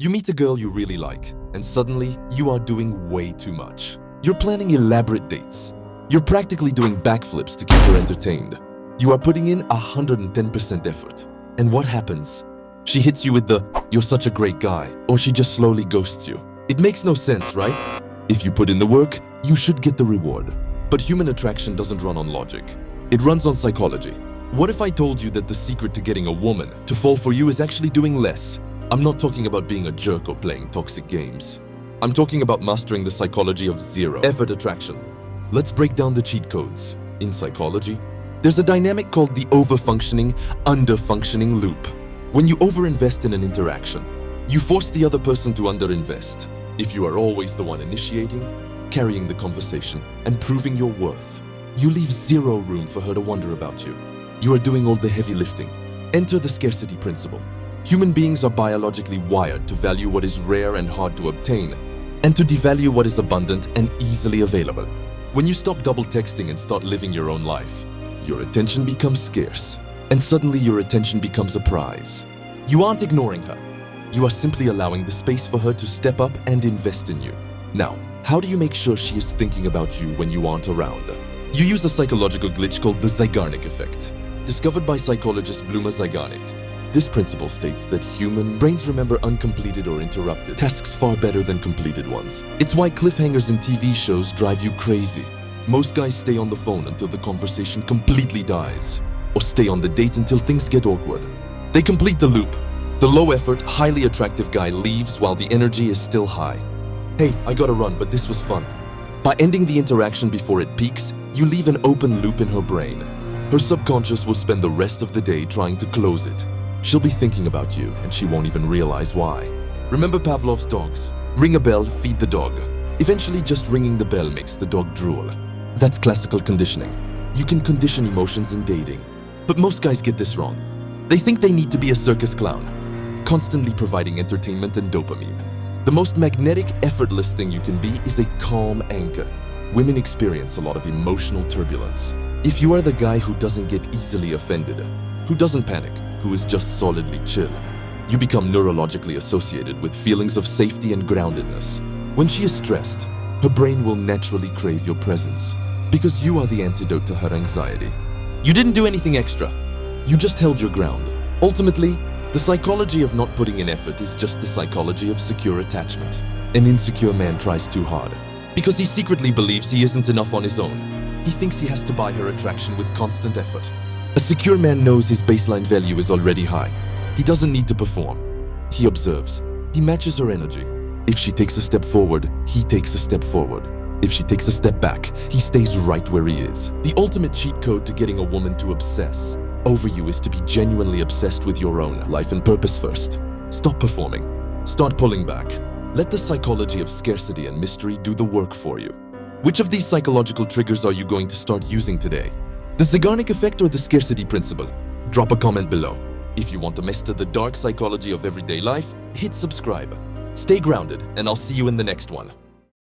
You meet a girl you really like, and suddenly you are doing way too much. You're planning elaborate dates. You're practically doing backflips to keep her entertained. You are putting in 110% effort. And what happens? She hits you with the, "You're such a great guy," or she just slowly ghosts you. It makes no sense, right? If you put in the work, you should get the reward. But human attraction doesn't run on logic. It runs on psychology. What if I told you that the secret to getting a woman to fall for you is actually doing less? I'm not talking about being a jerk or playing toxic games. I'm talking about mastering the psychology of zero effort attraction. Let's break down the cheat codes. In psychology, there's a dynamic called the over-functioning, under-functioning loop. When you overinvest in an interaction, you force the other person to underinvest. If you are always the one initiating, carrying the conversation, and proving your worth, you leave zero room for her to wonder about you. You are doing all the heavy lifting. Enter the scarcity principle. Human beings are biologically wired to value what is rare and hard to obtain, and to devalue what is abundant and easily available. When you stop double texting and start living your own life, your attention becomes scarce, and suddenly your attention becomes a prize. You aren't ignoring her. You are simply allowing the space for her to step up and invest in you. Now, how do you make sure she is thinking about you when you aren't around? You use a psychological glitch called the Zeigarnik effect, discovered by psychologist Zeigarnik. This principle states that human brains remember uncompleted or interrupted tasks far better than completed ones. It's why cliffhangers in TV shows drive you crazy. Most guys stay on the phone until the conversation completely dies, or stay on the date until things get awkward. They complete the loop. The low-effort, highly attractive guy leaves while the energy is still high. "Hey, I gotta run, but this was fun." By ending the interaction before it peaks, you leave an open loop in her brain. Her subconscious will spend the rest of the day trying to close it. She'll be thinking about you, and she won't even realize why. Remember Pavlov's dogs? Ring a bell, feed the dog. Eventually, just ringing the bell makes the dog drool. That's classical conditioning. You can condition emotions in dating. But most guys get this wrong. They think they need to be a circus clown, constantly providing entertainment and dopamine. The most magnetic, effortless thing you can be is a calm anchor. Women experience a lot of emotional turbulence. If you are the guy who doesn't get easily offended, who doesn't panic, who is just solidly chill, you become neurologically associated with feelings of safety and groundedness. When she is stressed, her brain will naturally crave your presence, because you are the antidote to her anxiety. You didn't do anything extra. You just held your ground. Ultimately, the psychology of not putting in effort is just the psychology of secure attachment. An insecure man tries too hard, because he secretly believes he isn't enough on his own. He thinks he has to buy her attraction with constant effort. A secure man knows his baseline value is already high. He doesn't need to perform. He observes. He matches her energy. If she takes a step forward, he takes a step forward. If she takes a step back, he stays right where he is. The ultimate cheat code to getting a woman to obsess over you is to be genuinely obsessed with your own life and purpose first. Stop performing. Start pulling back. Let the psychology of scarcity and mystery do the work for you. Which of these psychological triggers are you going to start using today? The Zeigarnik effect or the scarcity principle? Drop a comment below. If you want to master the dark psychology of everyday life, hit subscribe. Stay grounded, and I'll see you in the next one.